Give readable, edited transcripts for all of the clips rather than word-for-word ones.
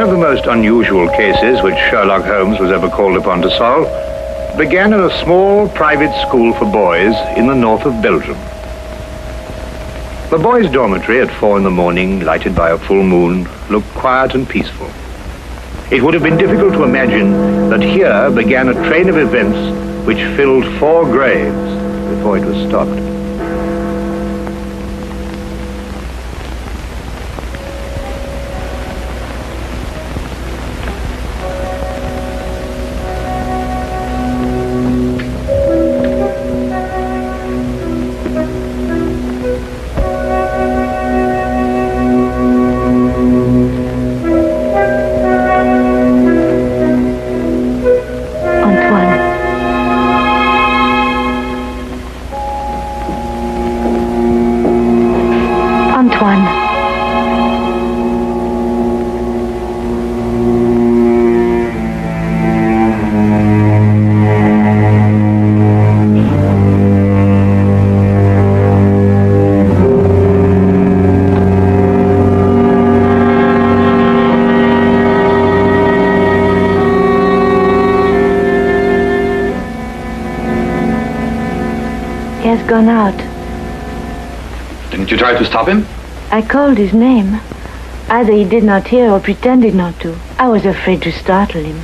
of the most unusual cases which Sherlock Holmes was ever called upon to solve began in a small private school for boys in the north of Belgium. The boys' dormitory at 4 in the morning, lighted by a full moon, looked quiet and peaceful. It would have been difficult to imagine that here began a train of events which filled 4 graves before it was stopped. Gone out. Didn't you try to stop him? I called his name. Either he did not hear or pretended not to. I was afraid to startle him.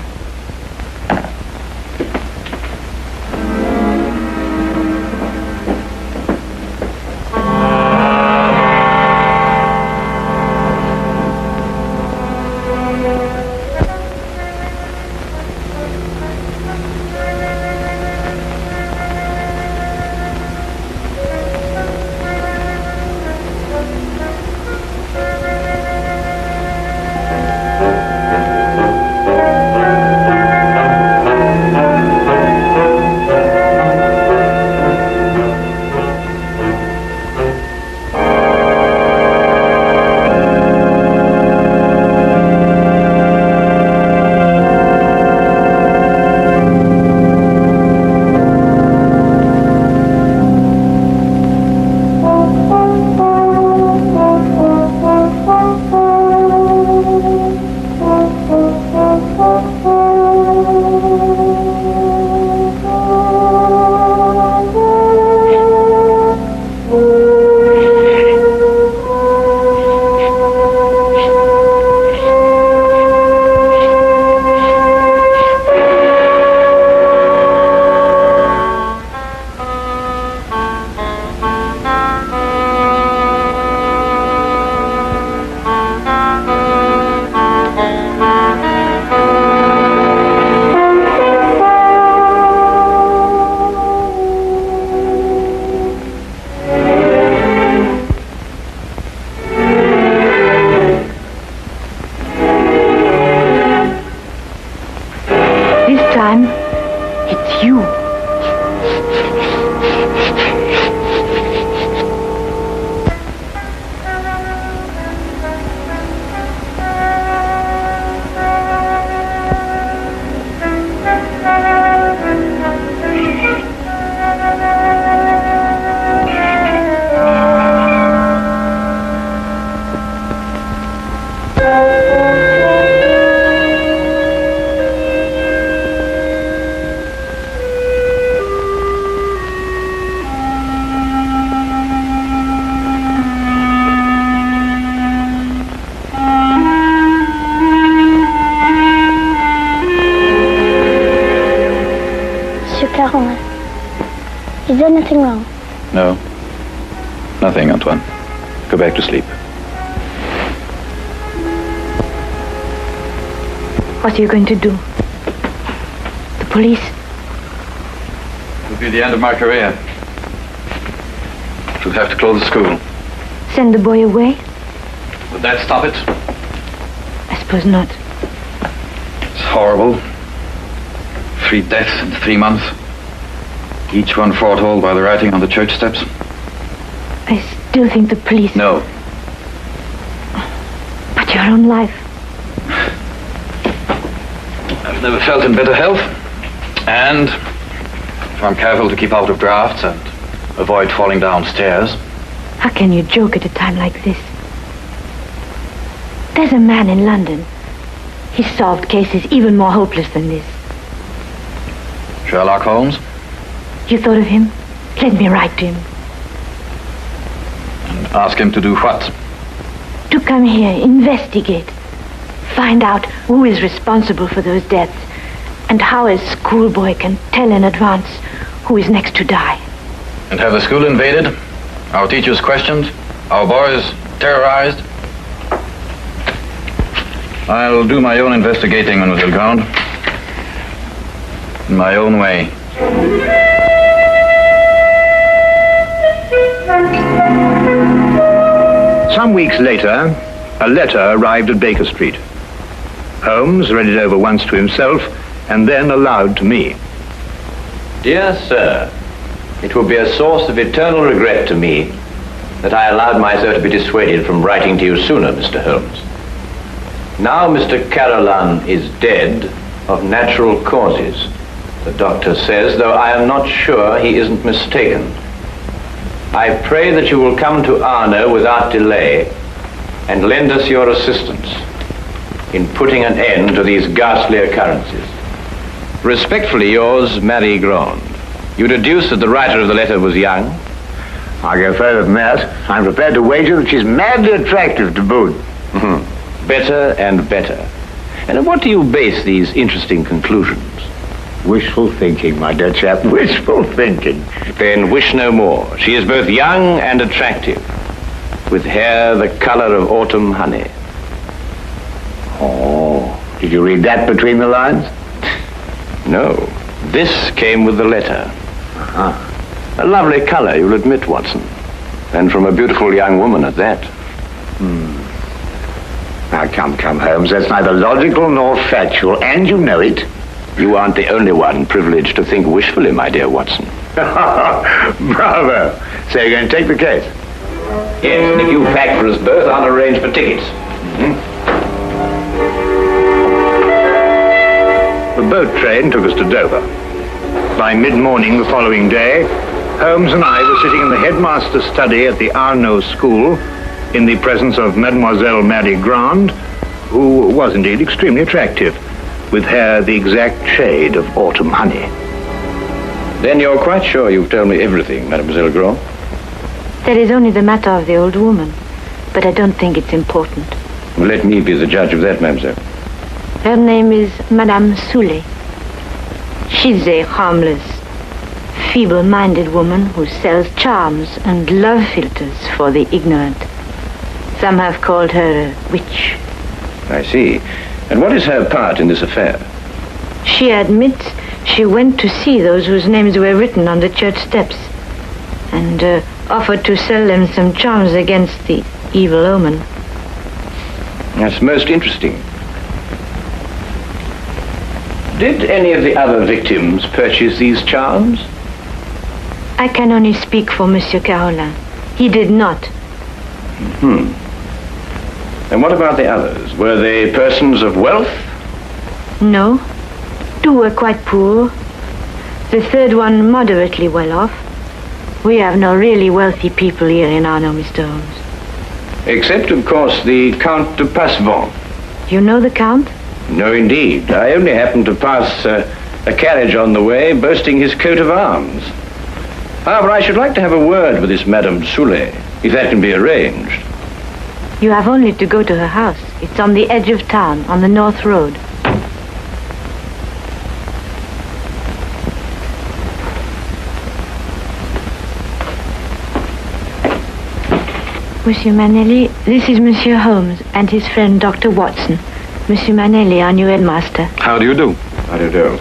Is there nothing wrong? No. Nothing, Antoine. Go back to sleep. What are you going to do? The police? It will be the end of my career. We'll have to close the school. Send the boy away? Would that stop it? I suppose not. It's horrible. 3 deaths in 3 months. Each one foretold by the writing on the church steps. I still think the police... No. But your own life. I've never felt in better health. And if I'm careful to keep out of drafts and avoid falling downstairs. How can you joke at a time like this? There's a man in London He solved cases even more hopeless than this. Sherlock Holmes? You thought of him? Let me write to him. And ask him to do what? To come here, investigate. Find out who is responsible for those deaths and how a schoolboy can tell in advance who is next to die. And have the school invaded? Our teachers questioned? Our boys terrorized? I'll do my own investigating, Mademoiselle Grande. In my own way. Some weeks later, a letter arrived at Baker Street. Holmes read it over once to himself and then aloud to me. Dear sir, it will be a source of eternal regret to me that I allowed myself to be dissuaded from writing to you sooner, Mr. Holmes. Now Mr. Carolan is dead of natural causes, the doctor says, though I am not sure he isn't mistaken. I pray that you will come to Arno without delay and lend us your assistance in putting an end to these ghastly occurrences. Respectfully yours, Marie Grande. You deduce that the writer of the letter was young? I'll go further than that. I'm prepared to wager that she's madly attractive to boot. Better and better. And what do you base these interesting conclusions? Wishful thinking, my dear chap. Wishful thinking. Then wish no more. She is both young and attractive, with hair the color of autumn honey. Oh, did you read that between the lines? No. This came with the letter. A lovely color, you'll admit, Watson. And from a beautiful young woman at that. Now, come, Holmes. That's neither logical nor factual, and you know it. You aren't the only one privileged to think wishfully, my dear Watson. Bravo. So you're going to take the case? Yes, and if you pack for us both, I'll arrange for tickets. The boat train took us to Dover. By mid-morning the following day, Holmes and I were sitting in the headmaster's study at the Arno School in the presence of Mademoiselle Marie Grande, who was indeed extremely attractive, with hair the exact shade of autumn honey. Then you're quite sure you've told me everything, Mademoiselle Grande? That is only the matter of the old woman, but I don't think it's important. Well, let me be the judge of that, mademoiselle. Her name is Madame Soulet. She's a harmless, feeble-minded woman who sells charms and love philters for the ignorant. Some have called her a witch. I see. And what is her part in this affair? She admits she went to see those whose names were written on the church steps and offered to sell them some charms against the evil omen. That's most interesting. Did any of the other victims purchase these charms? I can only speak for Monsieur Carolan. He did not. And what about the others? Were they persons of wealth? No. Two were quite poor. The third one moderately well off. We have no really wealthy people here in Arno, Mr. Holmes. Except, of course, the Count de Passevant. You know the Count? No, indeed. I only happened to pass a carriage on the way boasting his coat of arms. However, I should like to have a word with this Madame Soulet, if that can be arranged. You have only to go to her house. It's on the edge of town, on the North Road. Monsieur Manelli, this is Monsieur Holmes and his friend Dr. Watson. Monsieur Manelli, our new headmaster. How do you do? How do you do?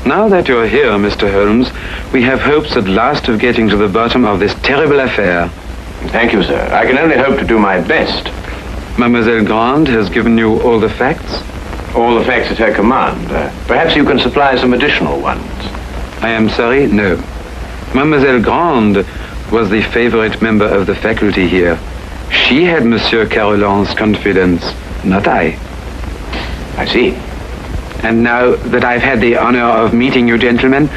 Now that you're here, Mr. Holmes, we have hopes at last of getting to the bottom of this terrible affair. Thank you, sir. I can only hope to do my best. Mademoiselle Grande has given you all the facts? All the facts at her command. Perhaps you can supply some additional ones. I am sorry, no. Mademoiselle Grande was the favorite member of the faculty here. She had Monsieur Carolan's confidence, not I. I see. And now that I've had the honor of meeting you gentlemen,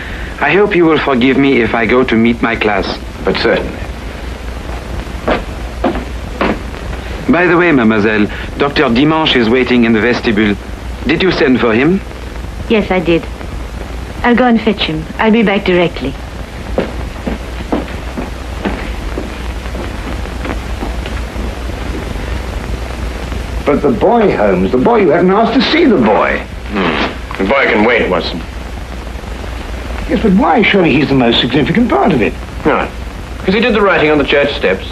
I hope you will forgive me if I go to meet my class. But certainly. By the way, mademoiselle, Dr. Dimanche is waiting in the vestibule. Did you send for him? Yes, I did. I'll go and fetch him. I'll be back directly. But the boy, Holmes, the boy, you haven't asked to see the boy. The boy can wait, Watson. Yes, but why? Surely he's the most significant part of it. Right. Because he did the writing on the church steps.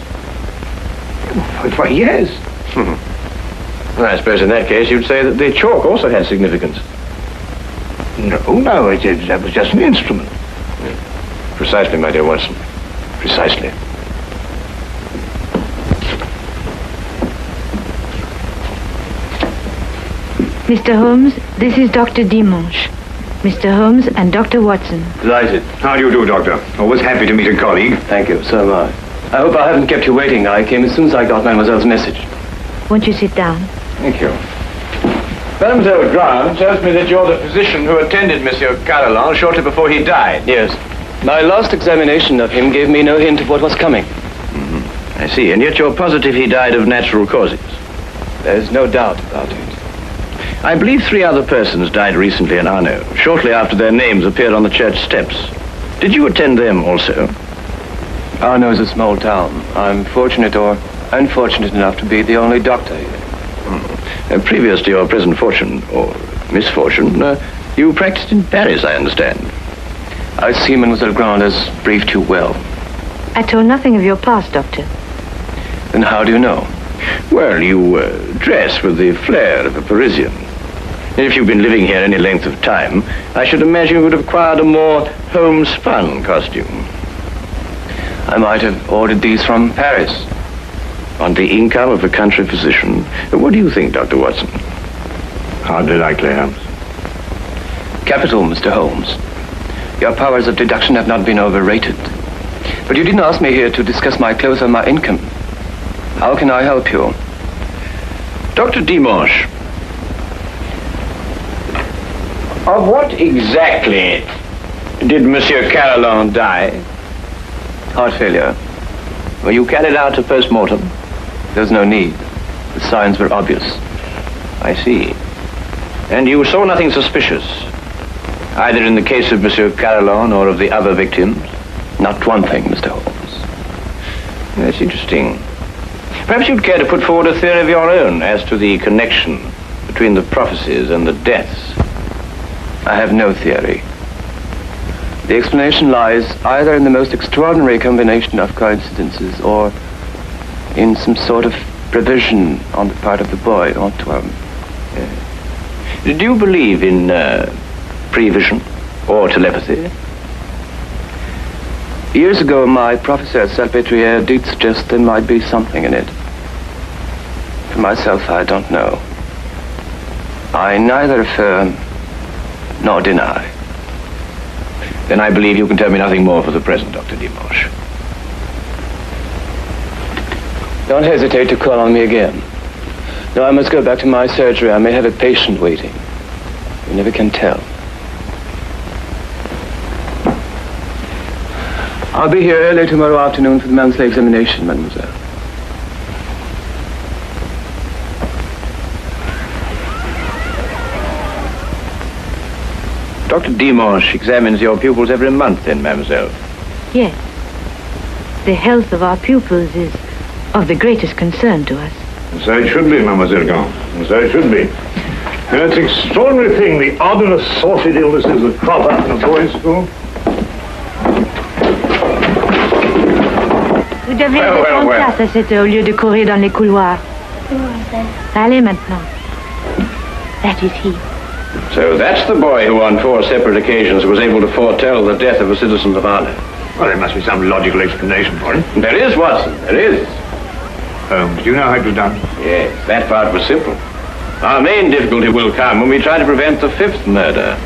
Why, yes. Well, I suppose in that case you'd say that the chalk also had significance. No, that was just an instrument. Precisely, my dear Watson. Precisely. Mr. Holmes, this is Dr. Dimanche. Mr. Holmes and Dr. Watson. Delighted. How do you do, Doctor? Always happy to meet a colleague. Thank you, so am I. I hope I haven't kept you waiting. I came as soon as I got Mademoiselle's message. Won't you sit down? Thank you. Mademoiselle Grant tells me that you're the physician who attended Monsieur Carolan shortly before he died. Yes. My last examination of him gave me no hint of what was coming. I see, and yet you're positive he died of natural causes. There's no doubt about it. I believe 3 other persons died recently in Arno, shortly after their names appeared on the church steps. Did you attend them also? Arno is a small town. I'm fortunate or unfortunate enough to be the only doctor here. Previous to your present fortune, or misfortune, you practiced in Paris, I understand. I see Mademoiselle Grant has briefed you well. I told nothing of your past, Doctor. Then how do you know? Well, you dress with the flair of a Parisian. And if you've been living here any length of time, I should imagine you would have acquired a more homespun costume. I might have ordered these from Paris. On the income of a country physician. What do you think, Dr. Watson? Hardly likely, Holmes. Capital, Mr. Holmes. Your powers of deduction have not been overrated. But you didn't ask me here to discuss my clothes or my income. How can I help you? Dr. Dimanche, of what exactly did Monsieur Carolan die? Heart failure. Were you carried out a post-mortem? There's no need. The signs were obvious. I see. And you saw nothing suspicious, either in the case of Monsieur Carolan or of the other victims? Not one thing, Mr. Holmes. That's interesting. Perhaps you'd care to put forward a theory of your own as to the connection between the prophecies and the deaths. I have no theory. The explanation lies either in the most extraordinary combination of coincidences or in some sort of provision on the part of the boy, Antoine. Do you believe in prevision or telepathy? Years ago, my professor at Salpêtrière did suggest there might be something in it. For myself, I don't know. I neither affirm nor deny. Then I believe you can tell me nothing more for the present, Dr. Dimanche. Don't hesitate to call on me again. No, I must go back to my surgery. I may have a patient waiting. You never can tell. I'll be here early tomorrow afternoon for the monthly examination, mademoiselle. Dr. Dimanche examines your pupils every month, then, mademoiselle? Yes. The health of our pupils is of the greatest concern to us. So it should be, Mademoiselle Grant. So it should be. You know, it's an extraordinary thing, the odd and assorted illnesses that crop up in a boys' school. Vous devez être en classe à cette heure au lieu de courir dans les couloirs. Allez maintenant. That is he. So that's the boy who on 4 separate occasions was able to foretell the death of a citizen of Arno. Well, there must be some logical explanation for it. There is, Watson, there is. Holmes, do you know how it was done? Yes, that part was simple. Our main difficulty will come when we try to prevent the 5th murder.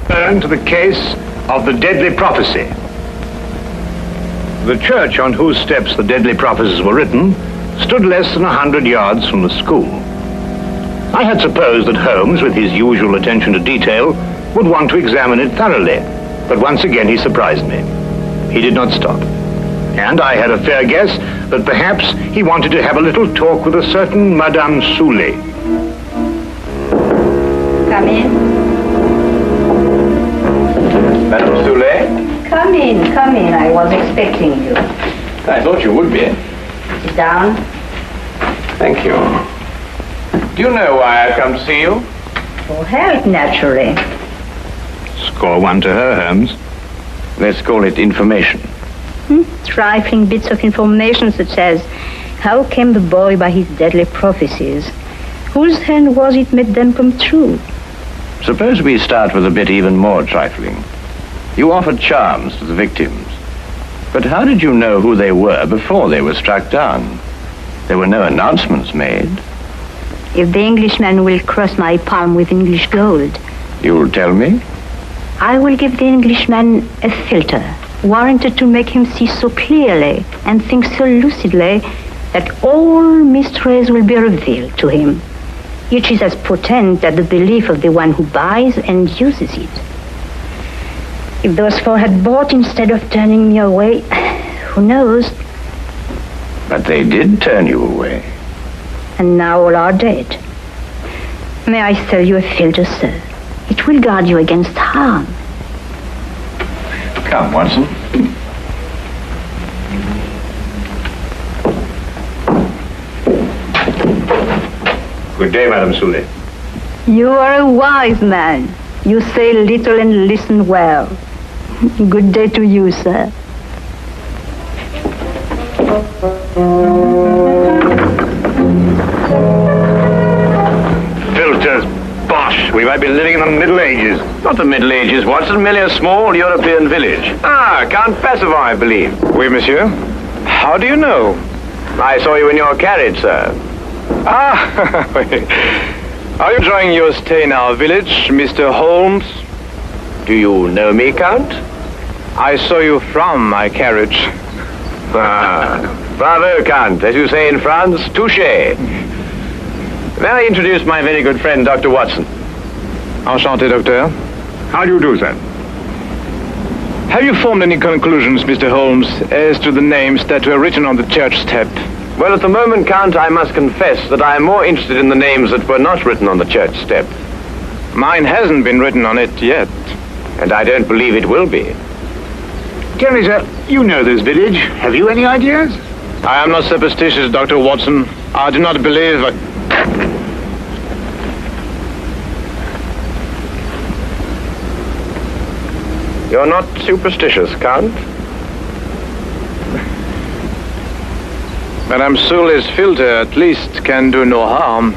Turn to the case of the deadly prophecy. The church on whose steps the deadly prophecies were written stood less than 100 yards from the school. I had supposed that Holmes, with his usual attention to detail, would want to examine it thoroughly, but once again he surprised me. He did not stop. And I had a fair guess that perhaps he wanted to have a little talk with a certain Madame Soulet. Come in. Madame Soulet? Come in. I was expecting you. I thought you would be. Sit down. Thank you. Do you know why I've come to see you? For help, naturally. Score one to her, Holmes. Let's call it information. Trifling bits of information such as how came the boy by his deadly prophecies? Whose hand was it made them come true? Suppose we start with a bit even more trifling. You offered charms to the victims. But how did you know who they were before they were struck down? There were no announcements made. If the Englishman will cross my palm with English gold, You'll tell me? I will give the Englishman a filter, warranted to make him see so clearly and think so lucidly that all mysteries will be revealed to him, which is as potent as the belief of the one who buys and uses it. If those four had bought instead of turning me away, who knows? But they did turn you away. And now all are dead. May I sell you a filter, sir? It will guard you against harm. Come, Watson. Good day, Madame Soulet. You are a wise man. You say little and listen well. Good day to you, sir. Filters, bosh. We might be living in the Middle Ages. Not the Middle Ages, Watson. Merely a small European village. Ah, Count Passivar, I believe. Oui, monsieur. How do you know? I saw you in your carriage, sir. Ah, are you enjoying your stay in our village, Mr. Holmes? Do you know me, Count? I saw you from my carriage. Ah, bravo, Count. As you say in France, touché. May I introduce my very good friend, Dr. Watson? Enchanté, docteur. How do you do, sir? Have you formed any conclusions, Mr. Holmes, as to the names that were written on the church step? Well, at the moment, Count, I must confess that I am more interested in the names that were not written on the church step. Mine hasn't been written on it yet. And I don't believe it will be. Tell me, sir, you know this village. Have you any ideas? I am not superstitious, Dr. Watson. I do not believe... You're not superstitious, Count? Madame Soulet's filter at least can do no harm.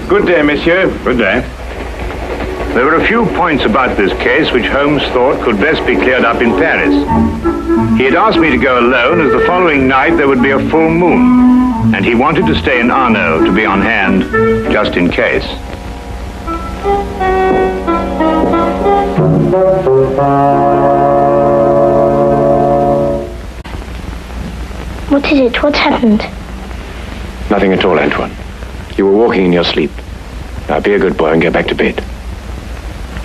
Good day, monsieur. Good day. There were a few points about this case which Holmes thought could best be cleared up in Paris. He had asked me to go alone as the following night there would be a full moon, and he wanted to stay in Arno to be on hand just in case. What is it? What's happened? Nothing at all, Antoine. You were walking in your sleep. Now be a good boy and get back to bed.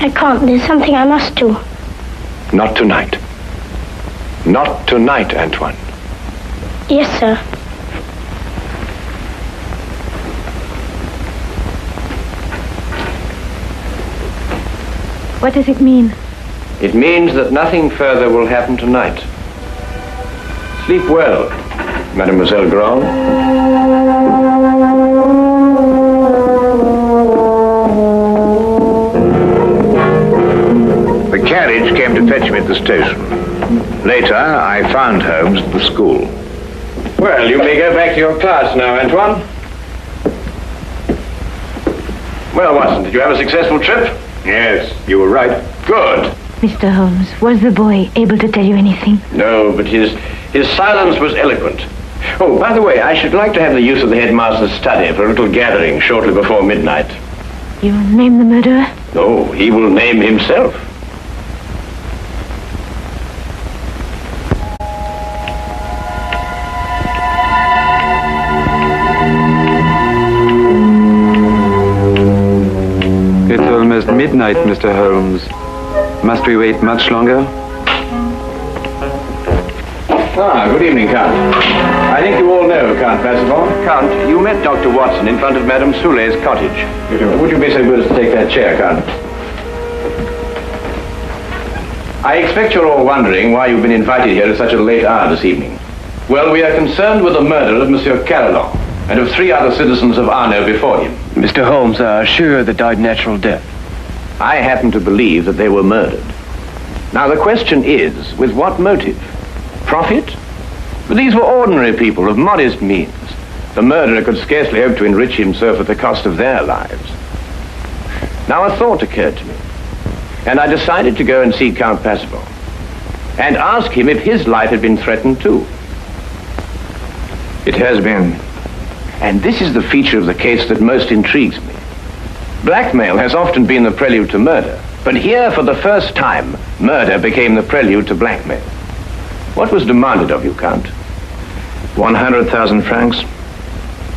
I can't. There's something I must do. Not tonight. Not tonight, Antoine. Yes, sir. What does it mean? It means that nothing further will happen tonight. Sleep well, Mademoiselle Grand. The carriage came to fetch me at the station. Later, I found Holmes at the school. Well, you may go back to your class now, Antoine. Well, Watson, did you have a successful trip? Yes, you were right. Good. Mr. Holmes, was the boy able to tell you anything? No, but his silence was eloquent. Oh, by the way, I should like to have the use of the headmaster's study for a little gathering shortly before midnight. You name the murderer? No, he will name himself. It's almost midnight, Mr. Holmes. Must we wait much longer? Good evening, Count. I think you all know Count Percival. Count, you met Dr. Watson in front of Madame Soulet's cottage. Would you be so good as to take that chair, Count? I expect you're all wondering why you've been invited here at such a late hour this evening. Well, we are concerned with the murder of Monsieur Carillon and of 3 other citizens of Arno before him. Mr. Holmes are sure they died natural death. I happen to believe that they were murdered. Now, the question is, with what motive? Profit? But these were ordinary people of modest means. The murderer could scarcely hope to enrich himself at the cost of their lives. Now, a thought occurred to me, and I decided to go and see Count Percival and ask him if his life had been threatened too. It has been. And this is the feature of the case that most intrigues me. Blackmail has often been the prelude to murder, but here, for the first time, murder became the prelude to blackmail. What was demanded of you, Count? 100,000 francs.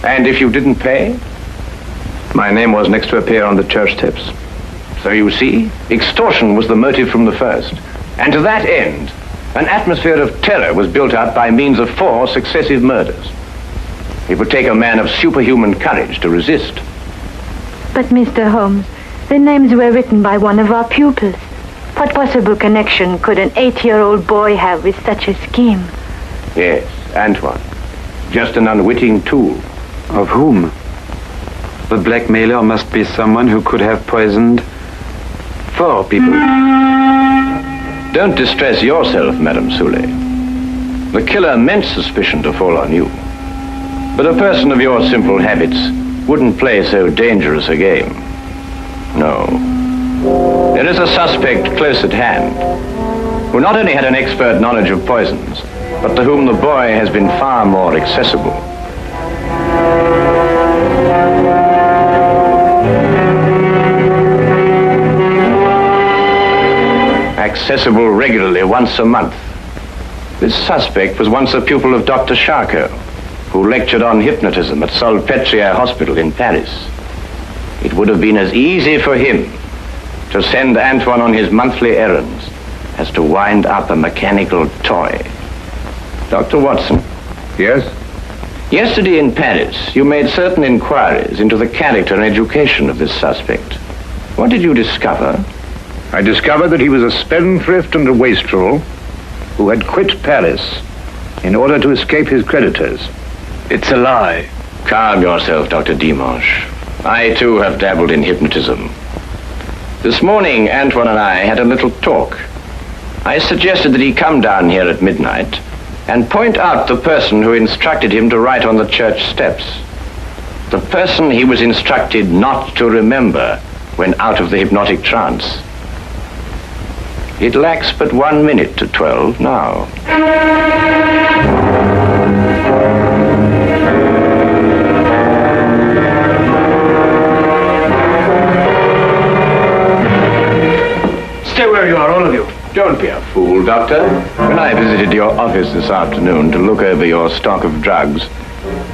And if you didn't pay? My name was next to appear on the church steps. So you see, extortion was the motive from the first. And to that end, an atmosphere of terror was built up by means of 4 successive murders. It would take a man of superhuman courage to resist. But, Mr. Holmes, the names were written by one of our pupils. What possible connection could an 8-year-old boy have with such a scheme? Yes, Antoine. Just an unwitting tool. Of whom? The blackmailer must be someone who could have poisoned 4 people. Don't distress yourself, Madame Soulet. The killer meant suspicion to fall on you. But a person of your simple habits wouldn't play so dangerous a game. No. There is a suspect close at hand, who not only had an expert knowledge of poisons, but to whom the boy has been far more accessible. Accessible regularly once a month. This suspect was once a pupil of Dr. Charcot, who lectured on hypnotism at Salpêtrière Hospital in Paris. It would have been as easy for him to send Antoine on his monthly errands as to wind up a mechanical toy. Dr. Watson. Yes? Yesterday in Paris, you made certain inquiries into the character and education of this suspect. What did you discover? I discovered that he was a spendthrift and a wastrel who had quit Paris in order to escape his creditors. It's a lie. Calm yourself, Dr. Dimanche. I, too, have dabbled in hypnotism. This morning, Antoine and I had a little talk. I suggested that he come down here at midnight and point out the person who instructed him to write on the church steps. The person he was instructed not to remember when out of the hypnotic trance. It lacks but 1 minute to 12 now. Stay where you are, all of you. Don't be a fool, Doctor. When I visited your office this afternoon to look over your stock of drugs,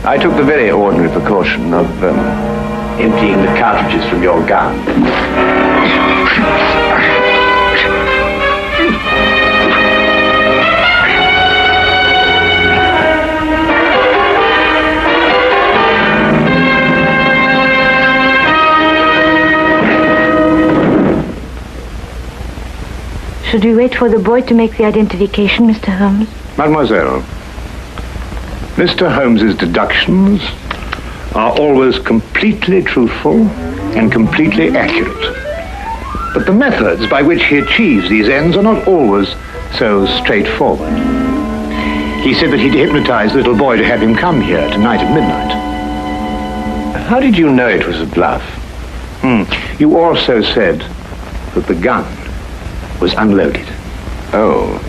I took the very ordinary precaution of emptying the cartridges from your gun. Should we wait for the boy to make the identification, Mr. Holmes? Mademoiselle, Mr. Holmes's deductions are always completely truthful and completely accurate. But the methods by which he achieves these ends are not always so straightforward. He said that he'd hypnotized the little boy to have him come here tonight at midnight. How did you know it was a bluff? You also said that the gun was unloaded. Oh.